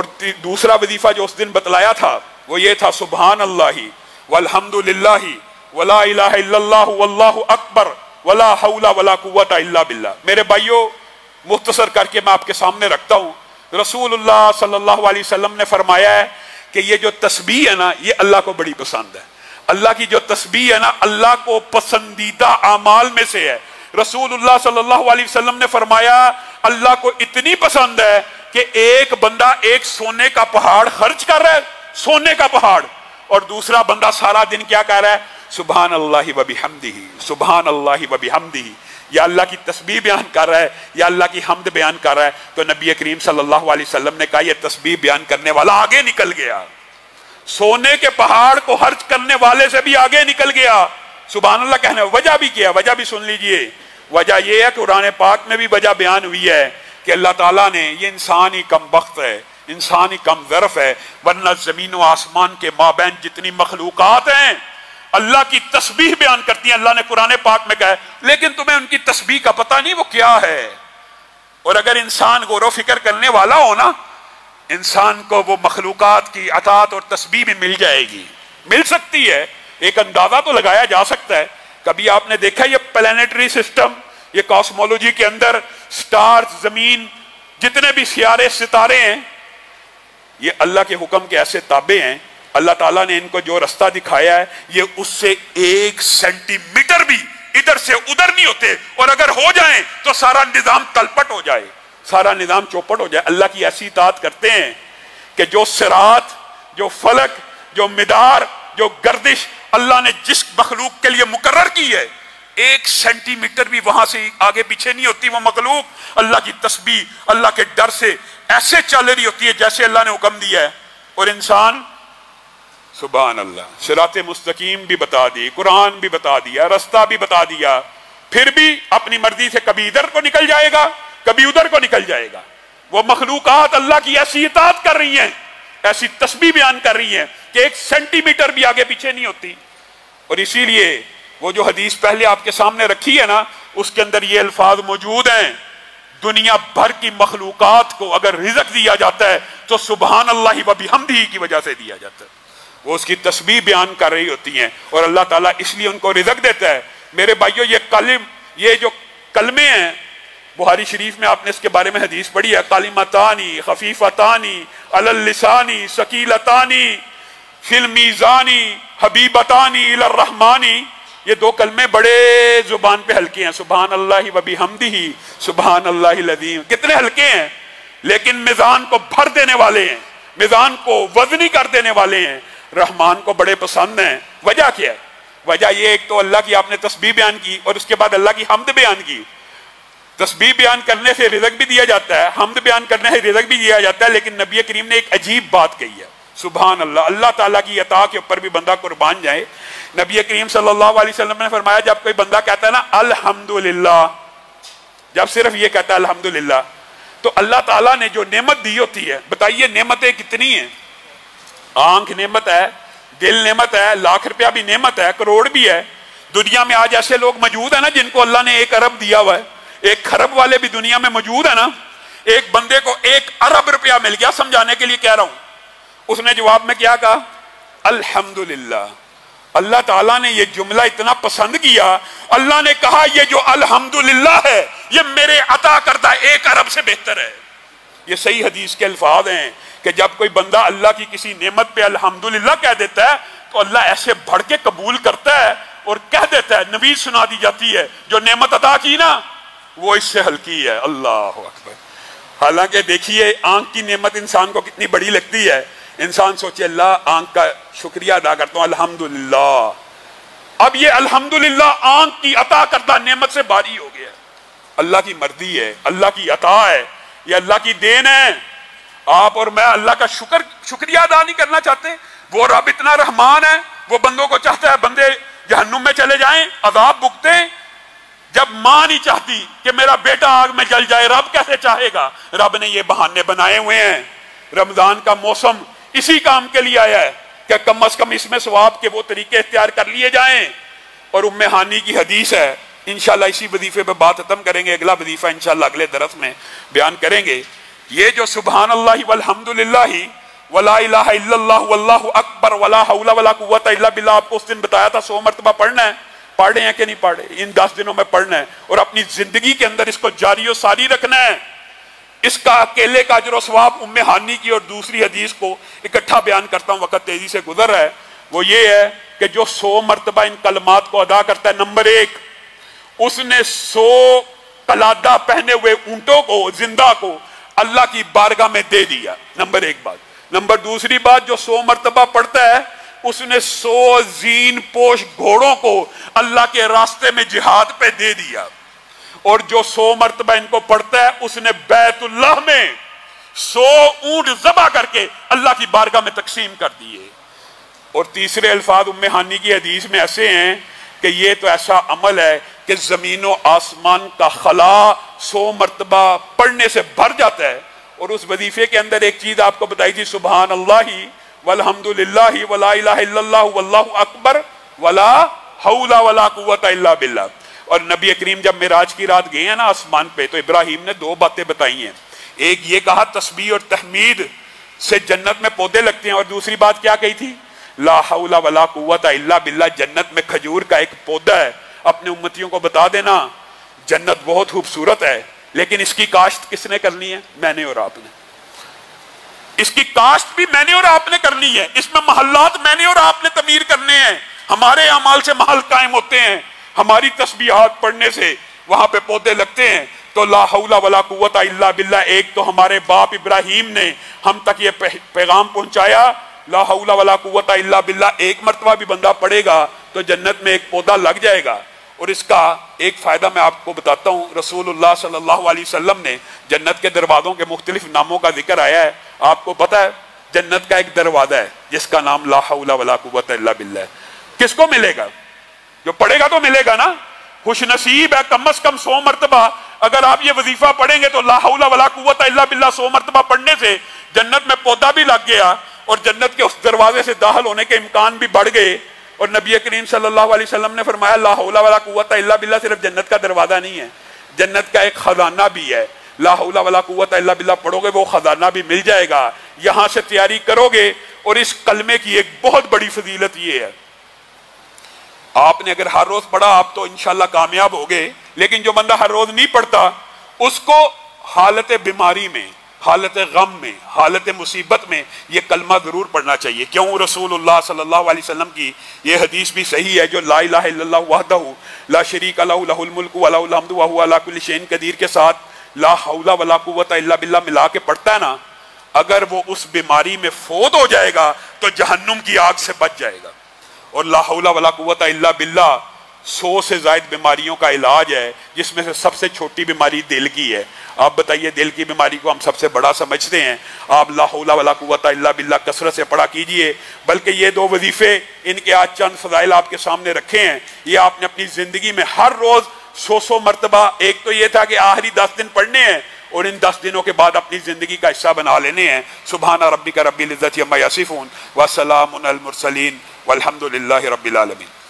اور दूसरा वजीफा जो उस दिन बतलाया था वो ये था, सुबहान अल्लाही वल्हम्दुलिल्लाही वला इलाहा इल्लल्लाह वल्लाहु अकबर वला हौला वला कुव्वता इल्ला बिल्लाह। मेरे भाइयों, मुख्तसर करके मैं आपके सामने रखता हूँ, रसूलुल्लाह सल्लल्लाहु अलैहि वसल्लम ने फरमाया है कि ये जो तस्बीह है ना, ये अल्लाह को बड़ी पसंद है। अल्लाह की जो तस्बीह है ना, अल्लाह को पसंदीदा आमाल में से है। रसूलुल्लाह सल्लल्लाहु अलैहि वसल्लम ने फरमाया अल्लाह को इतनी पसंद है कि एक बंदा एक सोने का पहाड़ खर्च कर रहा है, सोने का पहाड़, और दूसरा बंदा सारा दिन क्या कह रहा है, सुभान अल्लाहि व बिहम्दिही, सुभान अल्लाहि व बिहम्दिही, या अल्लाह की तस्बीह बयान कर रहा है या अल्लाह की हम्द बयान कर रहा है। तो नबी करीम सल्लल्लाहु अलैहि वसल्लम ने कहा यह तस्बीह बयान करने वाला आगे निकल गया, सोने के पहाड़ को खर्च करने वाले से भी आगे निकल गया। सुभान अल्लाह कहने, वजह भी क्या, वजह भी सुन लीजिए। वजह यह है कि कुरान पाक में भी वजह बयान हुई है कि अल्लाह ताला ने, ये इंसान ही कम बख्त है, इंसान ही कम ज़रफ है, वरना जमीन व आसमान के माबैन जितनी मखलूकात हैं अल्लाह की तस्बीह बयान करती है। अल्लाह ने कुरान पाक में कहा है, लेकिन तुम्हें उनकी तस्बीह का पता नहीं वो क्या है। और अगर इंसान गौर व फिक्र करने वाला हो ना, इंसान को वो मखलूकात की अतात और तस्बीह भी मिल जाएगी, मिल सकती है। एक अंदाजा तो लगाया जा सकता है। कभी आपने देखा ये प्लैनेटरी सिस्टम, ये कॉस्मोलॉजी के अंदर स्टार्स, जमीन, जितने भी सियारे सितारे हैं, ये अल्लाह के हुक्म के ऐसे ताबे हैं। अल्लाह ताला ने इनको जो रास्ता दिखाया है, ये उससे 1 सेंटीमीटर भी इधर से उधर नहीं होते, और अगर हो जाए तो सारा निजाम तलपट हो जाए, सारा निजाम चौपट हो जाए। अल्लाह की ऐसी इताअत करते हैं कि जो सिरात, जो फलक, जो मिदार, जो गर्दिश अल्लाह ने जिस मखलूक के लिए मुकर्रर की है, 1 सेंटीमीटर भी वहां से आगे पीछे नहीं होती। वो मखलूक अल्लाह की तस्बीह, अल्लाह के डर से ऐसे चल रही होती है जैसे अल्लाह ने हुक्म दिया है। और इंसान, सुभान अल्लाह, सिराते मुस्तकीम भी बता दी, कुरान भी बता दिया, रास्ता भी बता दिया, फिर भी अपनी मर्जी से कभी इधर को निकल जाएगा, कभी उधर को निकल जाएगा। वो मखलूकात अल्लाह की ऐसी इताअत कर रही हैं, ऐसी तस्बीह बयान कर रही हैं कि 1 सेंटीमीटर भी आगे पीछे नहीं होती। और इसीलिए वो जो हदीस पहले आपके सामने रखी है ना, उसके अंदर ये अल्फाज मौजूद हैं, दुनिया भर की मखलूकात को अगर रिज़्क दिया जाता है तो सुभान अल्लाह व बिहम्दिही की वजह से दिया जाता है। वो उसकी तस्बीह बयान कर रही होती हैं और अल्लाह ताला इसलिए उनको रिज़्क देता है। मेरे भाइयों, ये जो कलमे हैं, बुखारी शरीफ में आपने इसके बारे में हदीस पढ़ी है, कलिमतानी खफीफतानी अलल लिसानी सकीलतानी फिल मीज़ानी हबीबतानी इलर रहमानी। ये 2 कलमे बड़े जुबान पे हल्के हैं, सुभान अल्लाह व बिहम्दिही, सुभान अल्लाहिल अज़ीम। कितने हल्के हैं, लेकिन मिजान को भर देने वाले हैं, मिजान को वजनी कर देने वाले हैं, रहमान को बड़े पसंद हैं। वजह क्या है? वजह ये, एक तो अल्लाह की आपने तस्बीह बयान की और उसके बाद अल्लाह की हम्द बयान की। तस्बीह बयान करने से रिज़्क भी दिया जाता है, हम्द बयान करने से रिज़्क भी दिया जाता है। लेकिन नबी करीम ने एक अजीब बात कही है, सुभान अल्लाह, अल्लाह ताला की अता के ऊपर भी बंदा कुर्बान जाए। नबी करीम सल्लल्लाहु अलैहि वसल्लम ने फरमाया, जब कोई बंदा कहता है ना अल्हम्दुलिल्लाह, जब सिर्फ ये कहता है अल्हम्दुलिल्लाह, तो अल्लाह ताला ने जो नेमत दी होती है, बताइए नेमतें कितनी हैं। आंख नेमत है, दिल नेमत है, लाख रुपया भी नेमत है, करोड़ भी है। दुनिया में आज ऐसे लोग मौजूद है ना जिनको अल्लाह ने 1 अरब दिया हुआ है, 1 खरब वाले भी दुनिया में मौजूद है ना। एक बंदे को 1 अरब रुपया मिल गया, समझाने के लिए कह रहा हूं, उसने जवाब में क्या कहा, अल्हम्दुलिल्लाह। अल्लाह ताला ने ये जुमला इतना पसंद किया, अल्लाह ने कहा ये जो अल्हम्दुलिल्लाह है ये मेरे अता करदा 1 अरब से बेहतर है। ये सही हदीस के अल्फाज हैं कि जब कोई बंदा अल्लाह की किसी नेमत पे अल्हम्दुलिल्लाह कह देता है तो अल्लाह ऐसे भड़ के कबूल करता है और कह देता है, नबी सुना दी जाती है, जो नेमत अता की ना वो इससे हल्की है। अल्लाह अकबर। हालांकि देखिए आंख की नेमत इंसान को कितनी बड़ी लगती है, इंसान सोचे अल्लाह आंख का शुक्रिया अदा करता हूं, अल्हम्दुलिल्लाह। अब ये अल्हम्दुलिल्लाह आंख की अता करता नेमत से बारी हो गया। अल्लाह की मर्जी है, अल्लाह की अता है, ये अल्लाह की देन है। आप और मैं अल्लाह का शुक्रिया अदा नहीं करना चाहते। वो रब इतना रहमान है, वो बंदों को चाहता है बंदे जहन्नुम में चले जाएं, अजाब भुगते। जब मां नहीं चाहती कि मेरा बेटा आग में जल जाए, रब कैसे चाहेगा? रब ने ये बहाने बनाए हुए हैं। रमजान का मौसम इसी काम के लिए आया है कि कम से कम इसमें सवाब के वो तरीके इख्तियार कर लिए जाएं। और उम्मे हानी की हदीस है, इंशाल्लाह इसी वजीफे पे बात खत्म करेंगे, अगला वजीफा इंशाल्लाह अगले दरस में बयान करेंगे یہ جو سبحان اللہ والحمدللہ ولا الہ الا اللہ واللہ اکبر ولا حول ولا قوت الا باللہ آپ کو اس دن بتایا تھا 100 مرتبہ پڑھنا ہے، پڑھے ہیں کہ نہیں پڑھے؟ ان 10 دنوں میں پڑھنا ہے اور اپنی زندگی کے اندر اس کو جاری و ساری رکھنا ہے۔ اس کا اکیلے کا اجر و ثواب ام ہانی کی اور دوسری حدیث کو اکٹھا بیان کرتا ہوں، وقت تیزی سے گزر رہا ہے، وہ یہ ہے کہ جو 100 مرتبہ ان کلمات کو ادا کرتا ہے، نمبر 1 اس نے 100 قلادہ پہنے ہوئے اونٹوں کو زندہ کو اللہ کی بارگاہ میں دے دیا، نمبر 1 بات۔ نمبر دوسری بات، جو 100 مرتبہ پڑھتا ہے اس نے 100 زین پوش گھوڑوں کو اللہ کے راستے میں جہاد پہ دے دیا، اور جو 100 مرتبہ ان کو پڑھتا ہے اس نے بیت اللہ میں 100 اونٹ ذبح کر کے اللہ کی بارگاہ میں تقسیم کر دیے۔ اور تیسرے الفاظ ام ہانی کی حدیث میں ایسے ہیں کہ یہ تو ایسا عمل ہے کہ زمین و آسمان کا خلا 100 مرتبہ پڑھنے سے بھر جاتا ہے۔ اور اس وظیفے کے اندر ایک چیز آپ کو بتائی تھی، سبحان اللہ والحمدللہ ولا الہ الا اللہ واللہ اکبر ولا حول ولا قوت الا باللہ۔ اور نبی کریم جب معراج کی رات گئے ہیں نا آسمان پہ، تو ابراہیم نے 2 باتیں بتائی ہیں، ایک یہ کہا تسبیح اور تحمید سے جنت میں پودے لگتے ہیں، اور دوسری بات کیا کہی تھی؟ لا حول ولا قوت الا باللہ، جنت میں کھجور کا ایک پودا ہے، اپنے امتیوں کو بتا دینا جنت بہت خوبصورت ہے، لیکن اس کی کاشت کس نے کرنی ہے؟ میں نے اور آپ نے۔ اس کی کاشت بھی میں نے اور آپ نے کرنی ہے، اس میں محلات میں نے اور آپ نے تعمیر کرنے ہیں، ہمارے اعمال سے محل قائم ہوتے ہیں، ہماری تسبیحات پڑھنے سے وہاں پہ پودے لگتے ہیں۔ تو لا حول ولا قوت الا باللہ، ایک تو ہمارے باپ ابراہیم نے ہم تک یہ پیغام پہنچایا، لا حول ولا قوت الا باللہ ایک مرتبہ بھی بندہ پڑھے گا تو جنت میں ایک پودا لگ جائے گا۔ اور اس کا ایک فائدہ میں آپ کو بتاتا ہوں، رسول اللہ صلی اللہ علیہ وسلم نے جنت کے دروازوں کے مختلف ناموں کا ذکر آیا ہے، آپ کو پتہ ہے جنت کا ایک دروازہ ہے جس کا نام لا حول ولا قوت الا باللہ ہے۔ کس کو ملے گا؟ جو پڑھے گا تو ملے گا نا، خوش نصیب ہے کم از کم 100 مرتبہ اگر آپ یہ وظیفہ پڑھیں گے تو لا حول ولا قوت الا باللہ 100 مرتبہ پڑھنے سے جنت میں پودا بھی لگ گیا اور جنت کے اس دروازے سے داخل ہونے کے امکان بھی بڑھ گئے۔ اور نبی کریم صلی اللہ علیہ وسلم نے فرمایا لا حول ولا قوت الا باللہ صرف جنت کا دروازہ نہیں ہے، جنت کا ایک خزانہ بھی ہے۔ لا حول ولا قوت الا باللہ پڑھو گے وہ خزانہ بھی مل جائے گا، یہاں سے تیاری کرو گے۔ اور اس کلمے کی ایک بہت بڑی فضیلت یہ ہے، آپ نے اگر ہر روز پڑھا آپ تو انشاءاللہ کامیاب ہوگے، لیکن جو بندہ ہر روز نہیں پڑھتا اس کو حالت بیماری میں، حالت غم میں، حالت مصیبت میں یہ کلمہ ضرور پڑھنا چاہیے۔ کیوں؟ رسول اللہ صلی اللہ علیہ وسلم کی یہ حدیث بھی صحیح ہے، جو لا الہ الا اللہ وحدہ لا شریک لہ لہ الملک و لہ الحمد وہو علی کل شیء قدیر کے ساتھ لا حول ولا قوت الا باللہ ملا کے پڑھتا ہے نا، اگر وہ اس بیماری میں فوت ہو جائے گا تو جہنم کی آگ سے بچ جائے گا۔ اور لا حول ولا قوت الا باللہ 100 سے زائد بیماریوں کا علاج ہے، جس میں سے سب سے چھوٹی بیماری دل کی ہے۔ آپ بتائیے، دل کی بیماری کو ہم سب سے بڑا سمجھتے ہیں، آپ لا حول ولا قوت الا باللہ کثرت سے پڑھا کیجئے۔ بلکہ یہ 2 وظیفے، ان کے آج چند فضائل آپ کے سامنے رکھے ہیں، یہ آپ نے اپنی زندگی میں ہر روز 100 مرتبہ، ایک تو یہ تھا کہ آخری 10 دن پڑھنے ہیں اور ان 10 دنوں کے بعد اپنی زندگی کا حصہ بنا لینے ہیں۔ سبحان ربک رب العزت عما یصفون وسلام علی المرسلین والحمد للہ رب العالمین۔